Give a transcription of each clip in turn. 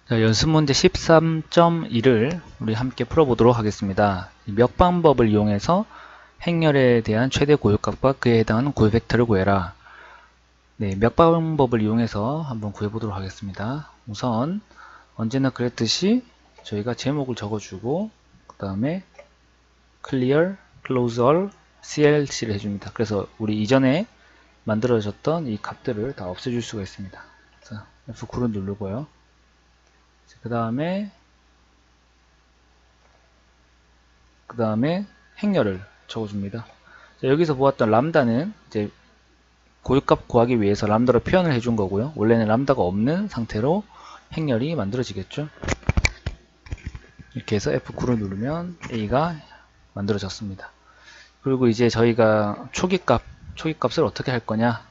자, 연습 문제 13.1을 우리 함께 풀어보도록 하겠습니다. 몇 방법을 이용해서 행렬에 대한 최대 고유값과 그에 해당하는 고유 벡터를 구해라. 네, 몇 방법을 이용해서 한번 구해보도록 하겠습니다. 우선 언제나 그랬듯이 저희가 제목을 적어주고 그 다음에 clear, close all, CLC를 해줍니다. 그래서 우리 이전에 만들어졌던 이 값들을 다 없애줄 수가 있습니다. 자, F9를 누르고요. 그 다음에 행렬을 적어줍니다. 자, 여기서 보았던 람다는 이제 고유값 구하기 위해서 람다로 표현을 해준 거고요. 원래는 람다가 없는 상태로 행렬이 만들어지겠죠. 이렇게 해서 F9를 누르면 A가 만들어졌습니다. 그리고 이제 저희가 초기값을 어떻게 할 거냐,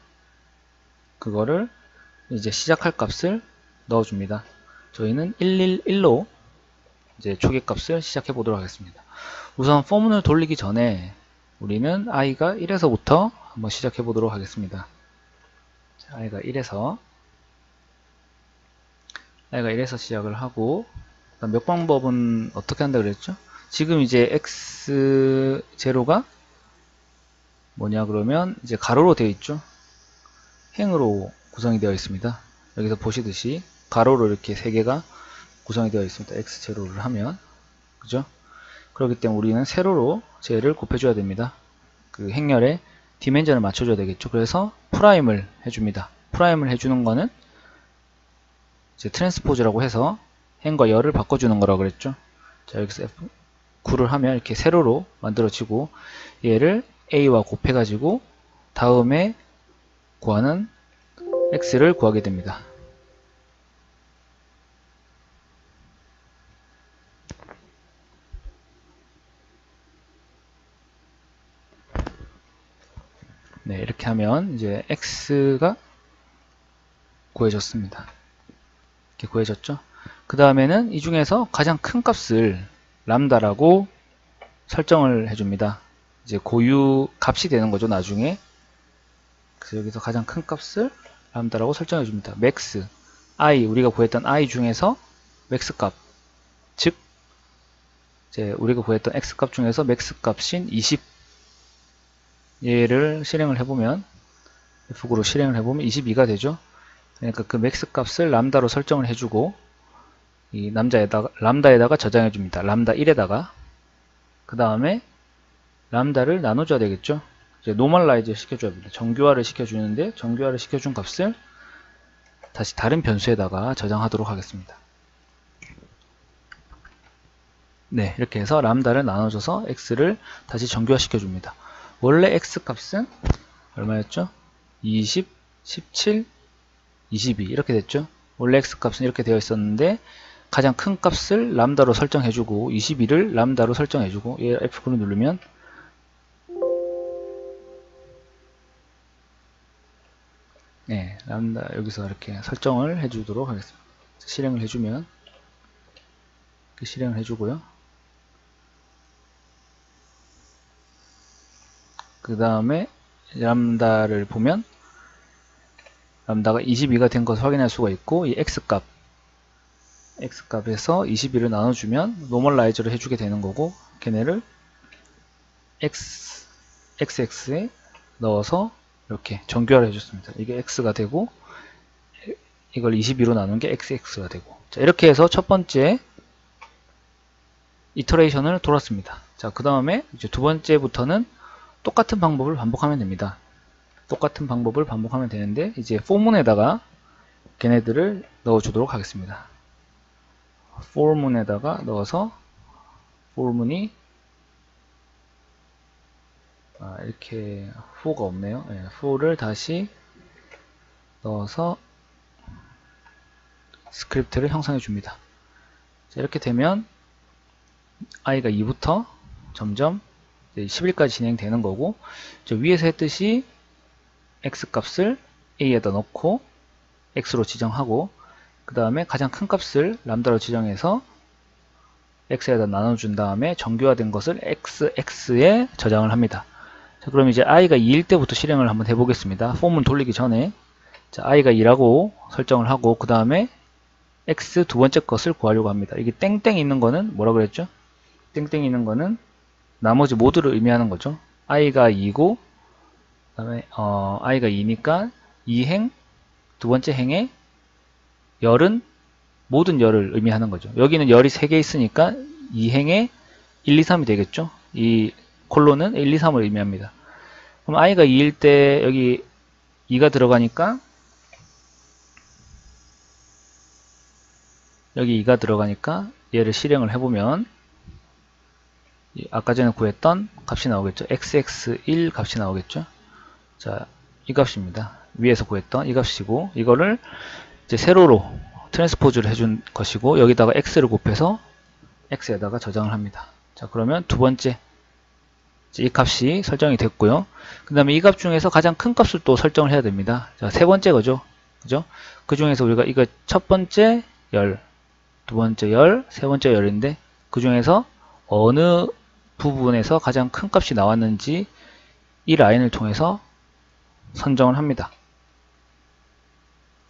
그거를 이제 시작할 값을 넣어줍니다. 저희는 111로 이제 초기값을 시작해 보도록 하겠습니다. 우선 포문을 돌리기 전에 우리는 i가 1에서부터 한번 시작해 보도록 하겠습니다. 자, i가 1에서 시작을 하고, 몇 방법은 어떻게 한다 그랬죠? 지금 이제 x0가 뭐냐 그러면 이제 가로로 되어 있죠. 행으로 구성이 되어 있습니다. 여기서 보시듯이 가로로 이렇게 3개가 구성이 되어 있습니다. x0를 하면, 그죠? 그렇기 때문에 우리는 세로로 쟤를 곱해줘야 됩니다. 그 행렬에 디멘전을 맞춰줘야 되겠죠. 그래서 프라임을 해줍니다. 프라임을 해주는 거는 이제 트랜스포즈라고 해서 행과 열을 바꿔주는 거라고 그랬죠. 자, 여기서 F9를 하면 이렇게 세로로 만들어지고, 얘를 A와 곱해가지고 다음에 구하는 X를 구하게 됩니다. 네, 이렇게 하면 이제 X가 구해졌습니다. 이렇게 구해졌죠. 그 다음에는 이 중에서 가장 큰 값을 람다라고 설정을 해줍니다. 이제 고유 값이 되는 거죠, 나중에. 그래서 여기서 가장 큰 값을 람다라고 설정해 줍니다. max, i, 우리가 구했던 i 중에서 max 값, 즉 이제 우리가 구했던 x 값 중에서 max 값인 20, 얘를 실행을 해보면, F9로 실행을 해보면 22가 되죠. 그러니까 그 max 값을 람다로 설정을 해주고, 이 람다에다가 저장해 줍니다. 람다 1에다가. 그 다음에 람다를 나눠줘야 되겠죠. 이제 노멀라이즈 시켜줘야 됩니다. 정규화를 시켜주는데, 정규화를 시켜준 값을 다시 다른 변수에다가 저장하도록 하겠습니다. 네, 이렇게 해서 람다를 나눠줘서 x를 다시 정규화 시켜줍니다. 원래 x 값은 얼마였죠? 20, 17, 22 이렇게 됐죠. 원래 x 값은 이렇게 되어 있었는데, 가장 큰 값을 람다로 설정해주고 22를 람다로 설정해주고, 얘 F9를 누르면 네, 람다 여기서 이렇게 설정을 해주도록 하겠습니다. 실행을 해주면 이렇게 실행을 해주고요. 그 다음에 람다를 보면 람다가 22가 된 것을 확인할 수가 있고, 이 x값에서 22를 나눠주면 노멀라이저를 해주게 되는 거고, 걔네를 xx에 넣어서 이렇게 정규화를 해줬습니다. 이게 x가 되고, 이걸 22로 나눈 게 xx가 되고. 자, 이렇게 해서 첫 번째 이터레이션을 돌았습니다. 자, 그 다음에 이제 두 번째부터는 똑같은 방법을 반복하면 됩니다. 똑같은 방법을 반복하면 되는데, 이제 for문에다가 걔네들을 넣어주도록 하겠습니다. for문에다가 넣어서, for문이 이렇게 for가 없네요. 네, for를 다시 넣어서 스크립트를 형성해 줍니다. 자, 이렇게 되면 i가 2부터 점점 11까지 진행되는 거고, 위에서 했듯이 x 값을 a에다 넣고 x로 지정하고, 그 다음에 가장 큰 값을 람다로 지정해서 x에다 나눠준 다음에 정규화된 것을 xx에 저장을 합니다. 자, 그럼 이제 i가 2일 때부터 실행을 한번 해보겠습니다. 폼은 돌리기 전에, 자, i가 2라고 설정을 하고, 그 다음에 x 두 번째 것을 구하려고 합니다. 이게 땡땡 있는 거는 뭐라 그랬죠? 땡땡 있는 거는 나머지 모두를 의미하는 거죠. i가 2고 그다음에 i가 2니까 2행 두 번째 행에 열은 모든 열을 의미하는 거죠. 여기는 열이 3개 있으니까 2행에 1, 2, 3이 되겠죠. 이 콜론은 1, 2, 3을 의미합니다. 그럼 i가 2일 때 여기 2가 들어가니까 여기 2가 들어가니까 얘를 실행을 해보면 아까 전에 구했던 값이 나오겠죠. xx1 값이 나오겠죠. 자, 이 값입니다. 위에서 구했던 이 값이고 이거를 이제 세로로 트랜스포즈를 해준 것이고 여기다가 x를 곱해서 x에다가 저장을 합니다. 자, 그러면 두 번째 이 값이 설정이 됐고요. 그 다음에 이 값 중에서 가장 큰 값을 또 설정을 해야 됩니다. 자, 세 번째 거죠. 그죠? 그 중에서 우리가 이거 첫 번째 열, 두 번째 열, 세 번째 열인데 그 중에서 어느 부분에서 가장 큰 값이 나왔는지 이 라인을 통해서 선정을 합니다.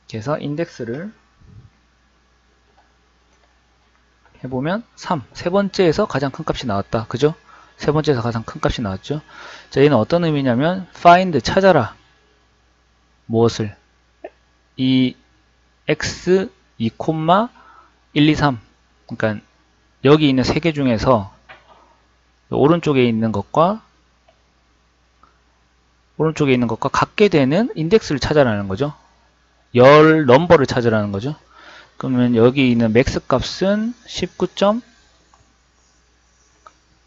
그래서 인덱스를 해보면 3, 세 번째에서 가장 큰 값이 나왔다. 그죠? 세 번째에서 가장 큰 값이 나왔죠. 자, 얘는 어떤 의미냐면 find, 찾아라. 무엇을? 이 x 2, 1, 2, 3 그러니까 여기 있는 세 개 중에서 오른쪽에 있는 것과 같게 되는 인덱스를 찾아라는 거죠. 열 넘버를 찾으라는 거죠. 그러면 여기 있는 맥스 값은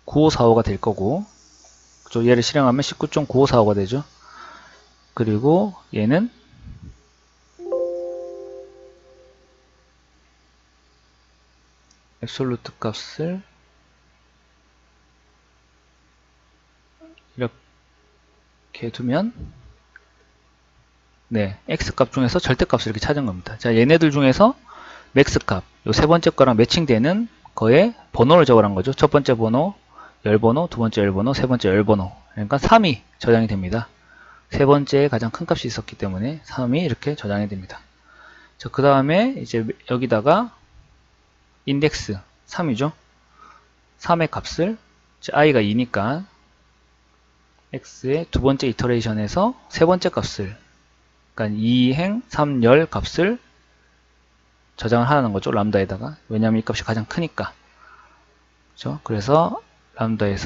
19.9545가 될 거고, 그죠? 얘를 실행하면 19.9545가 되죠. 그리고 얘는 앱솔루트 값을 이렇게 두면 네, x값 중에서 절대값을 이렇게 찾은 겁니다. 자, 얘네들 중에서 맥스값, 요 세 번째 거랑 매칭되는 거에 번호를 적으란 거죠. 첫 번째 번호, 열번호, 두 번째 열번호, 세 번째 열번호. 그러니까 3이 저장이 됩니다. 세 번째에 가장 큰 값이 있었기 때문에 3이 이렇게 저장이 됩니다. 자, 그 다음에 이제 여기다가 인덱스 3이죠. 3의 값을 i가 2니까 x의 두 번째 이터레이션에서 세 번째 값을 그러니까 2행 3열 값을 저장을 하는 거죠. 람다에다가. 왜냐하면 이 값이 가장 크니까. 그렇죠? 그래서 람다의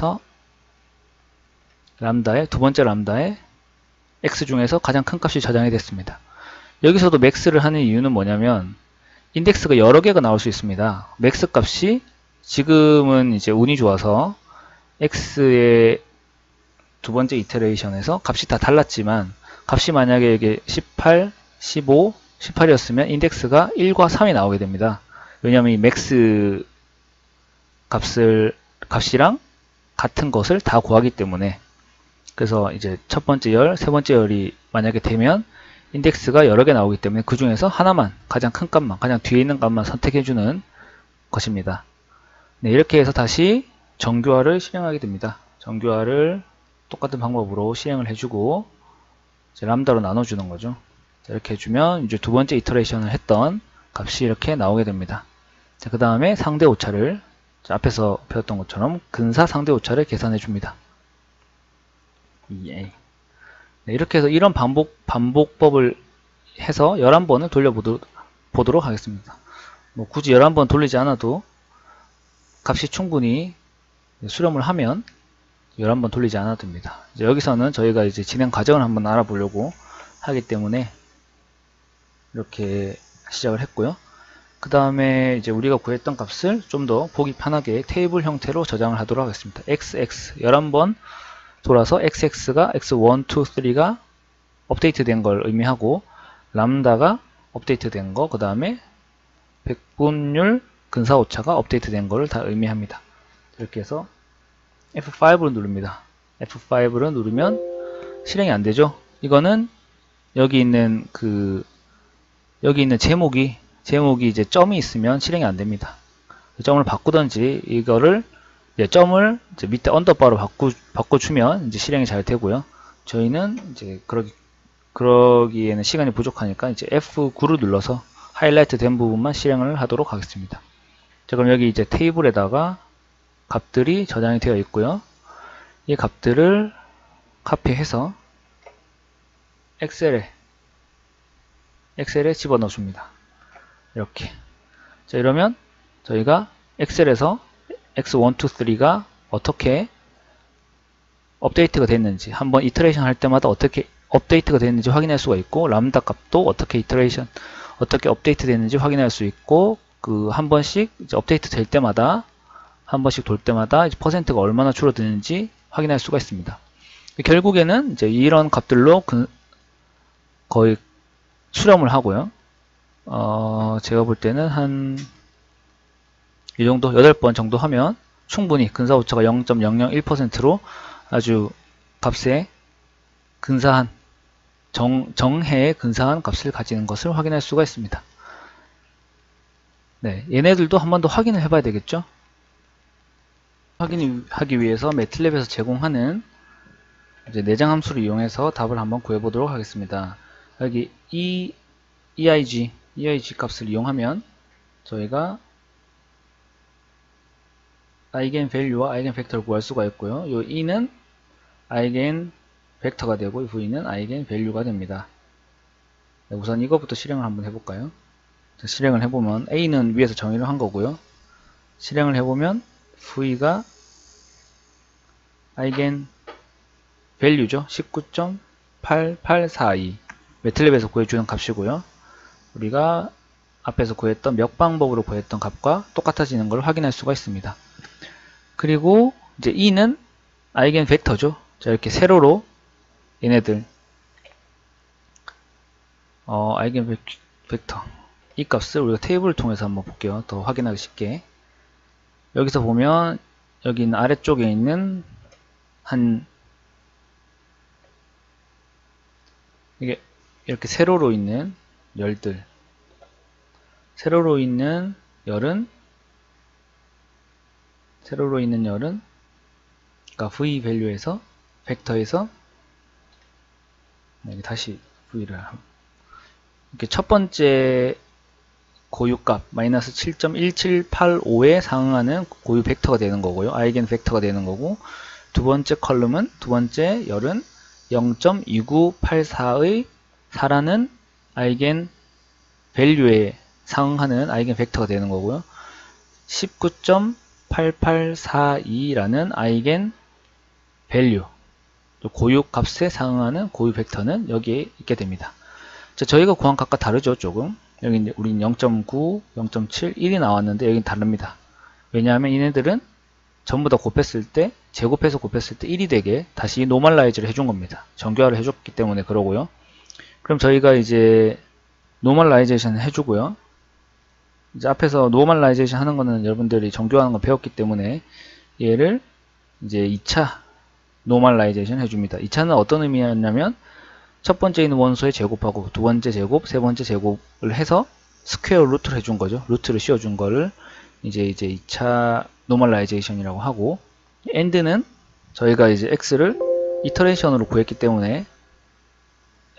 두 번째 람다에 x 중에서 가장 큰 값이 저장이 됐습니다. 여기서도 맥스를 하는 이유는 뭐냐면 인덱스가 여러 개가 나올 수 있습니다. 맥스 값이 지금은 이제 운이 좋아서 x의 두 번째 이터레이션에서 값이 다 달랐지만 값이 만약에 이게 18, 15, 18이었으면 인덱스가 1과 3이 나오게 됩니다. 왜냐하면 이 맥스 값이랑 같은 것을 다 구하기 때문에. 그래서 이제 첫 번째 열, 세 번째 열이 만약에 되면 인덱스가 여러 개 나오기 때문에 그 중에서 하나만, 가장 큰 값만, 가장 뒤에 있는 값만 선택해주는 것입니다. 네, 이렇게 해서 다시 정교화를 실행하게 됩니다. 정교화를 똑같은 방법으로 실행을 해주고 이제 람다로 나눠주는 거죠. 이렇게 해주면 이제 두 번째 이터레이션을 했던 값이 이렇게 나오게 됩니다. 그 다음에 상대 오차를 앞에서 배웠던 것처럼 근사 상대 오차를 계산해 줍니다. 예. 네, 이렇게 해서 이런 반복법을 해서 11번을 돌려보도록 하겠습니다. 뭐 굳이 11번 돌리지 않아도 값이 충분히 수렴을 하면 11번 돌리지 않아도 됩니다. 이제 여기서는 저희가 이제 진행 과정을 한번 알아보려고 하기 때문에 이렇게 시작을 했고요. 그 다음에 이제 우리가 구했던 값을 좀 더 보기 편하게 테이블 형태로 저장을 하도록 하겠습니다. xx 11번 돌아서 xx가 x1, 2, 3가 업데이트 된 걸 의미하고 람다가 업데이트 된 거, 그 다음에 백분율 근사오차가 업데이트 된 거를 다 의미합니다. 이렇게 해서 F5를 누릅니다. F5를 누르면 실행이 안 되죠. 이거는 여기 있는 제목이 이제 점이 있으면 실행이 안 됩니다. 점을 바꾸든지 이거를 이제 점을 이제 밑에 언더바로 바꿔주면 이제 실행이 잘 되고요. 저희는 이제 그러기에는 시간이 부족하니까 이제 F9를 눌러서 하이라이트 된 부분만 실행을 하도록 하겠습니다. 자, 그럼 여기 이제 테이블에다가 값들이 저장이 되어 있고요. 이 값들을 카피해서 엑셀에 집어넣어 줍니다. 이렇게. 자, 이러면 저희가 엑셀에서 x1, 2, 3가 어떻게 업데이트가 됐는지, 한번 이터레이션 할 때마다 어떻게 업데이트가 됐는지 확인할 수가 있고, 람다 값도 어떻게 어떻게 업데이트 됐는지 확인할 수 있고, 그 한 번씩 이제 업데이트 될 때마다, 한 번씩 돌 때마다 이제 퍼센트가 얼마나 줄어드는지 확인할 수가 있습니다. 결국에는 이제 이런 값들로 거의 수렴을 하고요. 제가 볼 때는 한 이 정도 8번 정도 하면 충분히 근사오차가 0.001%로 아주 값에 근사한 정해에 근사한 값을 가지는 것을 확인할 수가 있습니다. 네, 얘네들도 한 번 더 확인을 해봐야 되겠죠. 확인하기 위해서 매틀랩에서 제공하는 이제 내장 함수를 이용해서 답을 한번 구해보도록 하겠습니다. 여기 EIG 값을 이용하면 저희가 아이겐 밸류와 아이겐 벡터를 구할 수가 있고요. 요 E는 아이겐 벡터가 되고 이 V는 아이겐 밸류가 됩니다. 네, 우선 이것부터 실행을 한번 해볼까요? 자, 실행을 해보면 A는 위에서 정의를 한 거고요. 실행을 해보면 V가 아이겐 밸류죠. 19.8842 매틀랩에서 구해주는 값이고요. 우리가 앞에서 구했던 몇 방법으로 구했던 값과 똑같아지는 걸 확인할 수가 있습니다. 그리고 이제 E는 아이겐 벡터죠. 자, 이렇게 세로로 얘네들 아이겐 벡터 이 값을 우리가 테이블을 통해서 한번 볼게요. 더 확인하기 쉽게. 여기서 보면 여기 있는 아래쪽에 있는 이게 이렇게 세로로 있는 열들, 세로로 있는 열은 그러니까 V 밸류에서 벡터에서 여기 다시 V를 이렇게 첫 번째 고유값 마이너스 7.1785에 상응하는 고유 벡터가 되는 거고요. 아이겐 벡터가 되는 거고, 두 번째 컬럼은 두 번째 열은 0.2984의 4라는 아이겐 밸류에 상응하는 아이겐 벡터가 되는 거고요. 19.8842라는 아이겐 밸류, 고유 값에 상응하는 고유 벡터는 여기에 있게 됩니다. 자, 저희가 구한 값과 다르죠, 조금. 여기 이제 우린 0.9, 0.7, 1이 나왔는데 여기는 다릅니다. 왜냐하면 얘네들은 전부 다 곱했을 때, 제곱해서 곱했을 때 1이 되게 다시 노멀라이즈를 해준 겁니다. 정교화를 해줬기 때문에 그러고요. 그럼 저희가 이제 노멀라이제이션 해주고요. 이제 앞에서 노멀라이제이션 하는 거는 여러분들이 정교화하는 거 배웠기 때문에 얘를 이제 2차 노멀라이제이션 해줍니다. 2차는 어떤 의미였냐면 첫 번째 있는 원소에 제곱하고 두 번째 제곱, 세 번째 제곱을 해서 스퀘어 루트를 해준 거죠. 루트를 씌워준 거를 이제 2차 노멀라이제이션이라고 하고, 엔드는 저희가 이제 x를 이터레이션으로 구했기 때문에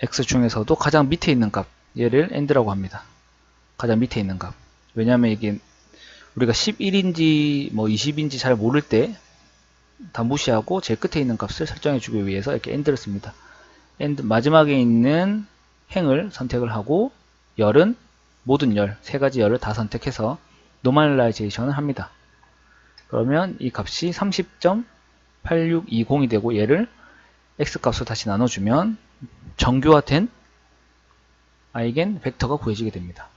x 중에서도 가장 밑에 있는 값, 얘를 엔드라고 합니다. 가장 밑에 있는 값. 왜냐하면 이게 우리가 11인지 뭐 20인지 잘 모를 때 다 무시하고 제일 끝에 있는 값을 설정해 주기 위해서 이렇게 엔드를 씁니다. 엔드 마지막에 있는 행을 선택을 하고 열은 모든 열, 세 가지 열을 다 선택해서 노멀라이제이션을 합니다. 그러면 이 값이 30.8620이 되고 얘를 x값으로 다시 나눠주면 정교화된 아이겐 벡터가 구해지게 됩니다.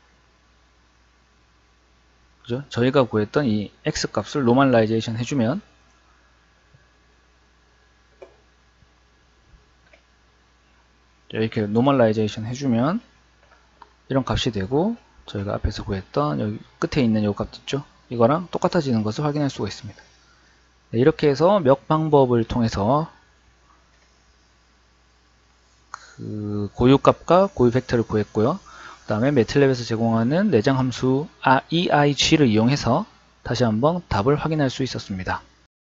그죠? 저희가 구했던 이 x값을 노멀라이제이션 해주면 이렇게 노멀라이제이션 해주면 이런 값이 되고, 저희가 앞에서 구했던 여기 끝에 있는 이 값 있죠? 이거랑 똑같아지는 것을 확인할 수가 있습니다. 네, 이렇게 해서 몇 방법을 통해서 그 고유값과 고유 벡터를 구했고요. 그 다음에 매틀랩에서 제공하는 내장 함수 EIG를 이용해서 다시 한번 답을 확인할 수 있었습니다.